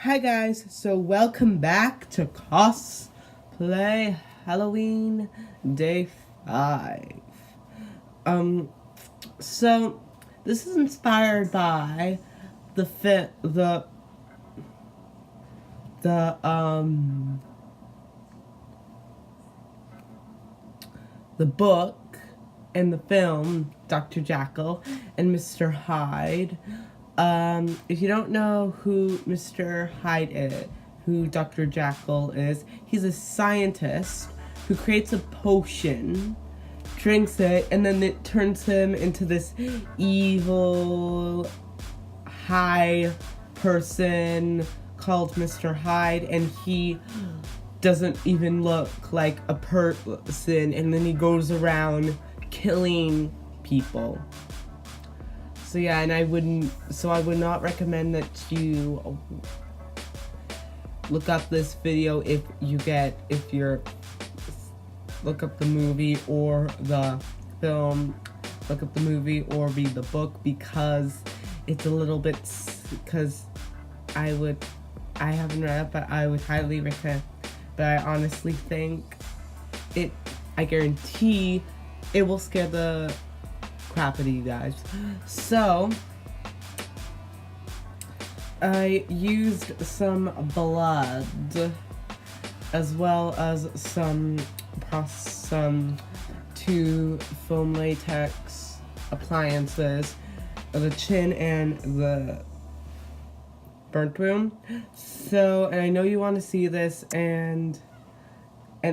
Hi guys, so welcome back to Cosplay Halloween Day 5. So this is inspired by the book and the film Dr. Jekyll and Mr. Hyde. If you don't know who Mr. Hyde is, who Dr. Jekyll is, he's a scientist who creates a potion, drinks it, and then it turns him into this evil high person called Mr. Hyde, and he doesn't even look like a person, and then he goes around killing people. So yeah, and I would not recommend that you look up this video if you're look up the movie or the film, look up the movie or read the book, because it's a little bit, because I haven't read it, but I would highly recommend, but I honestly think I guarantee it will scare the crap out of you guys. So I used some blood as well as some two foam latex appliances, the chin and the burnt wound. So, and I know you want to see this, and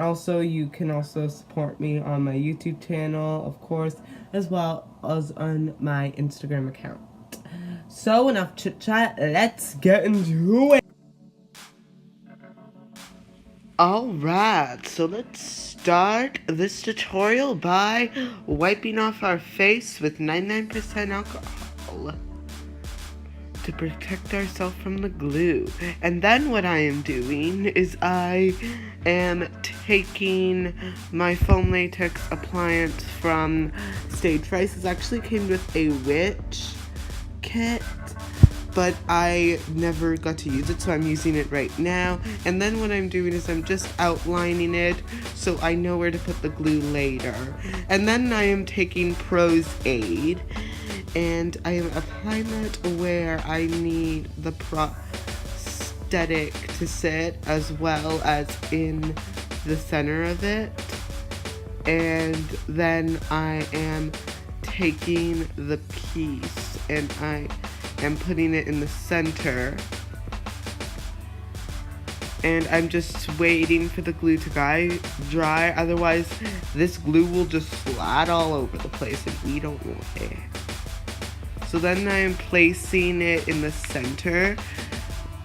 also you can also support me on my YouTube channel, of course, as well as on my Instagram account. So enough chit chat, let's get into it. Alright, so let's start this tutorial by wiping off our face with 99% alcohol to protect ourselves from the glue. And then what I am doing is I am taking my foam latex appliance from Stage Fright. This actually came with a witch kit, but I never got to use it, so I'm using it right now. And then what I'm doing is I'm just outlining it so I know where to put the glue later. And then I am taking Pro's Aid, and I am applying it where I need the prosthetic to sit, as well as in the center of it. And then I am taking the piece and I am putting it in the center. And I'm just waiting for the glue to dry, otherwise this glue will just slide all over the place and we don't want it. So then I am placing it in the center,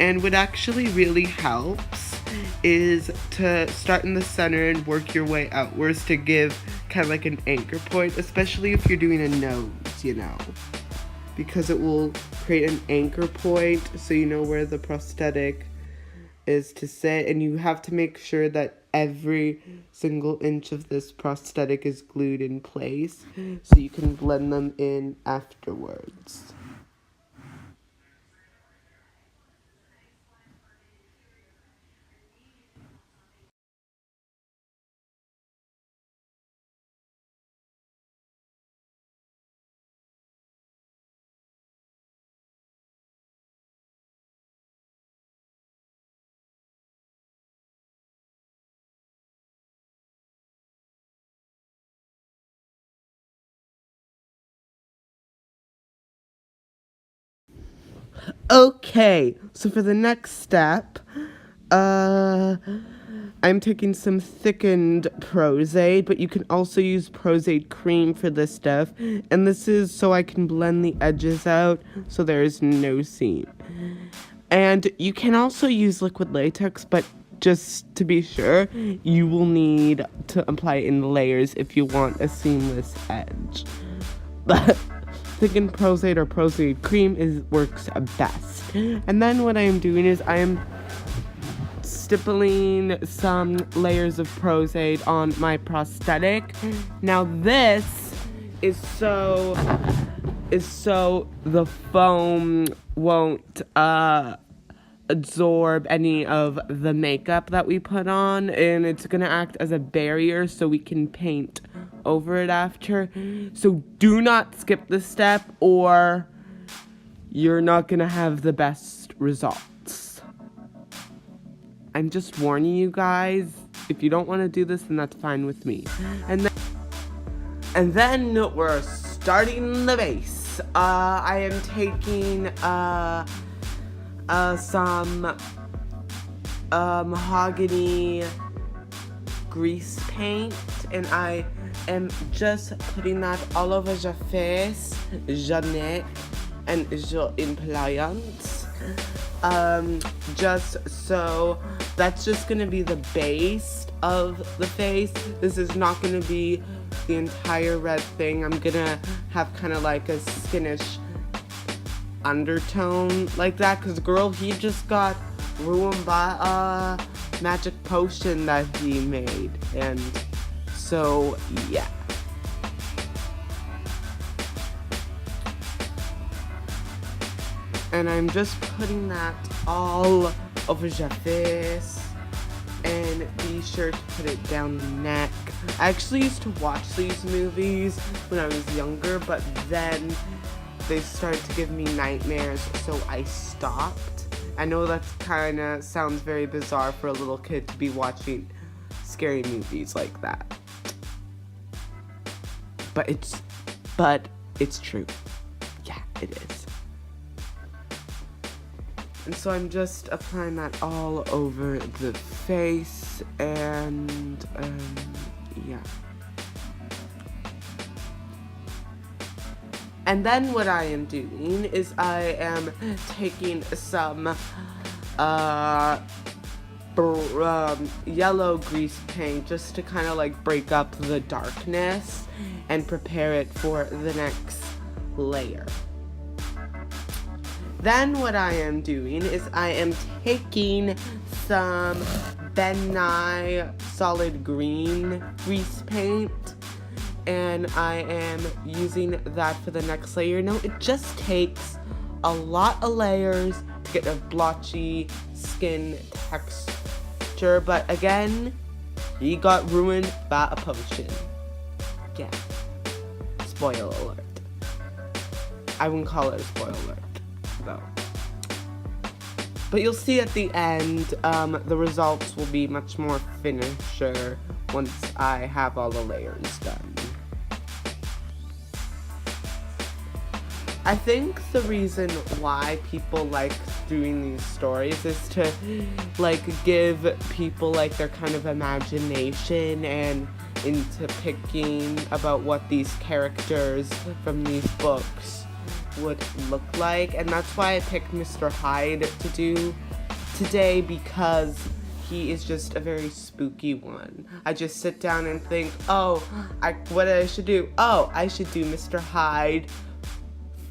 and what actually really helps is to start in the center and work your way outwards to give kind of like an anchor point, especially if you're doing a nose, you know, because it will create an anchor point so you know where the prosthetic is to sit, and you have to make sure that every single inch of this prosthetic is glued in place so you can blend them in afterwards. Okay, so for the next step, I'm taking some thickened Prozaid, but you can also use Prozaid cream for this stuff, and this is so I can blend the edges out so there is no seam. And you can also use liquid latex, but just to be sure, you will need to apply it in layers if you want a seamless edge. But thickened Prozaid or Prozaid cream works best. And then what I am doing is I am stippling some layers of Prozaid on my prosthetic. Now this is so the foam won't absorb any of the makeup that we put on, and it's gonna act as a barrier so we can paint over it after. So do not skip this step or you're not gonna have the best results. I'm just warning you guys. If you don't want to do this, then that's fine with me. And then we're starting the base. I am taking some mahogany grease paint, and I am just putting that all over your face, your neck, and your implants. Just so that's just gonna be the base of the face. This is not gonna be the entire red thing. I'm gonna have kind of like a skinish undertone like that, because girl, he just got ruined by a magic potion that he made, and so yeah. And I'm just putting that all over your face, and be sure to put it down the neck. I actually used to watch these movies when I was younger, but then they started to give me nightmares, so I stopped. I know that kind of sounds very bizarre for a little kid to be watching scary movies like that, but it's true. Yeah, it is. And so I'm just applying that all over the face, and yeah. And then what I am doing is I am taking some yellow grease paint just to kind of like break up the darkness and prepare it for the next layer. Then what I am doing is I am taking some Ben Nye solid green grease paint, and I am using that for the next layer. Now, it just takes a lot of layers to get a blotchy skin texture, but again, he got ruined by a potion. Yeah. Spoiler alert. I wouldn't call it a spoiler alert, though. But you'll see at the end, the results will be much more finisher once I have all the layers done. I think the reason why people like doing these stories is to like give people like their kind of imagination and into picking about what these characters from these books would look like, and that's why I picked Mr. Hyde to do today, because he is just a very spooky one. I just sit down and think, what I should do? Oh, I should do Mr. Hyde.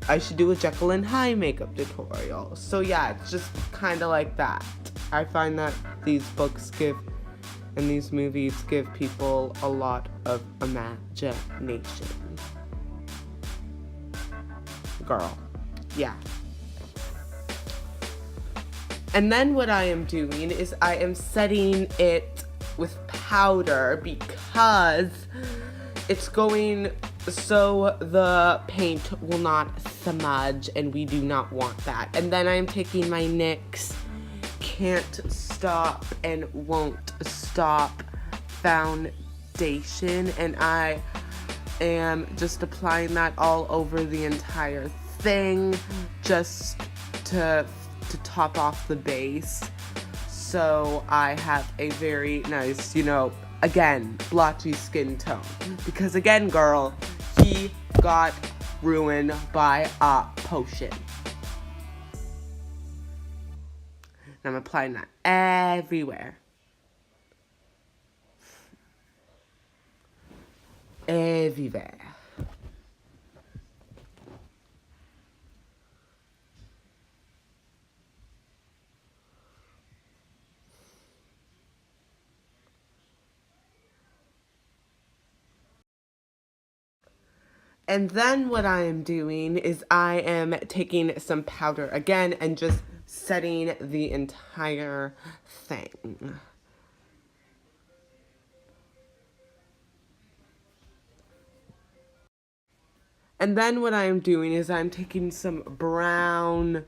I should do a Jekyll and Hyde makeup tutorial. So yeah, it's just kind of like that. I find that these books and these movies give people a lot of imagination. Girl, yeah. And then what I am doing is I am setting it with powder, because it's going so the paint will not smudge, and we do not want that. And then I'm taking my NYX Can't Stop and Won't Stop foundation, and I am just applying that all over the entire thing, just to top off the base, so I have a very nice, again, blotchy skin tone. Because again, girl, he got ruined by a potion. And I'm applying that everywhere. Everywhere. And then what I am doing is I am taking some powder again and just setting the entire thing. And then what I'm doing is I'm taking some brown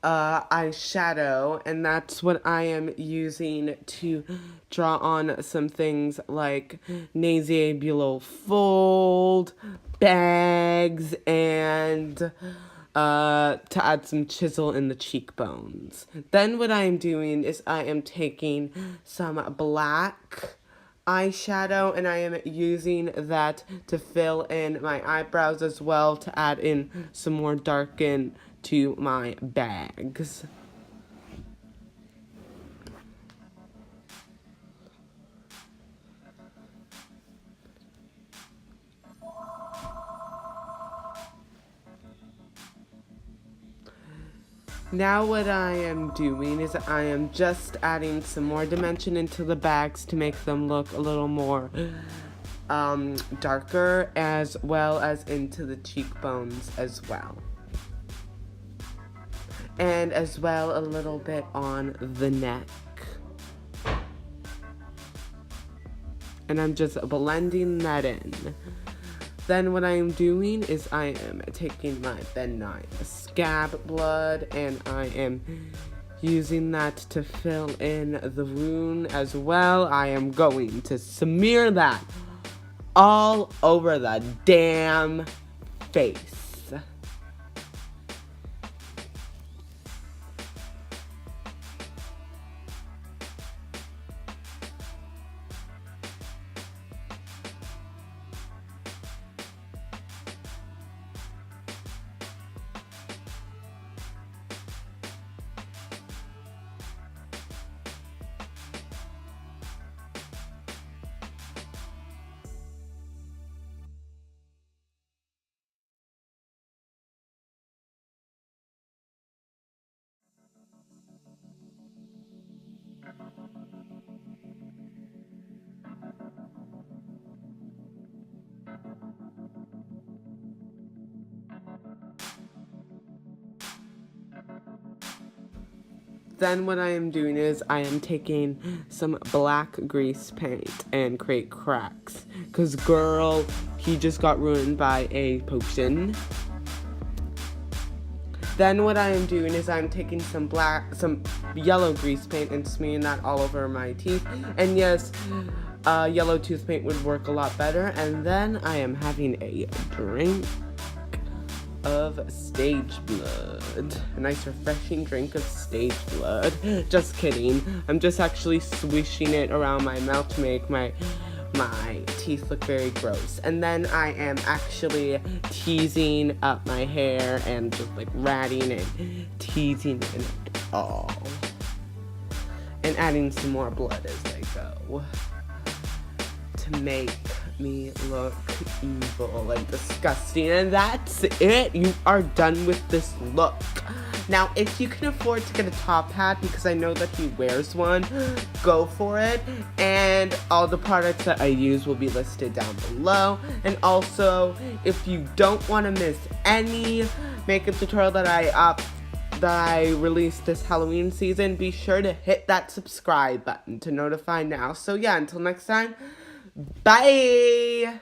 eyeshadow, and that's what I am using to draw on some things like nasolabial fold, bags, and to add some chisel in the cheekbones. Then what I am doing is I am taking some black eyeshadow, and I am using that to fill in my eyebrows as well, to add in some more darken to my bags. Now what I am doing is I am just adding some more dimension into the bags to make them look a little more darker, as well as into the cheekbones as well. And as well a little bit on the neck. And I'm just blending that in. Then what I am doing is I am taking my benign scab blood, and I am using that to fill in the wound as well. I am going to smear that all over the damn face. Then what I am doing is I am taking some black grease paint and create cracks. Cause girl, he just got ruined by a potion. Then what I am doing is I'm taking some yellow grease paint and smearing that all over my teeth. And yes, yellow tooth paint would work a lot better. And then I am having a drink of stage blood. A nice refreshing drink of stage blood. Just kidding. I'm just actually swishing it around my mouth to make my teeth look very gross. And then I am actually teasing up my hair and just like ratting and teasing it all. And adding some more blood as I go. To make me look evil and disgusting. And that's it. You are done with this look. Now, if you can afford to get a top hat, because I know that he wears one, go for it. And all the products that I use will be listed down below. And also, if you don't want to miss any makeup tutorial that I released this Halloween season, be sure to hit that subscribe button to notify now. So yeah, until next time, bye!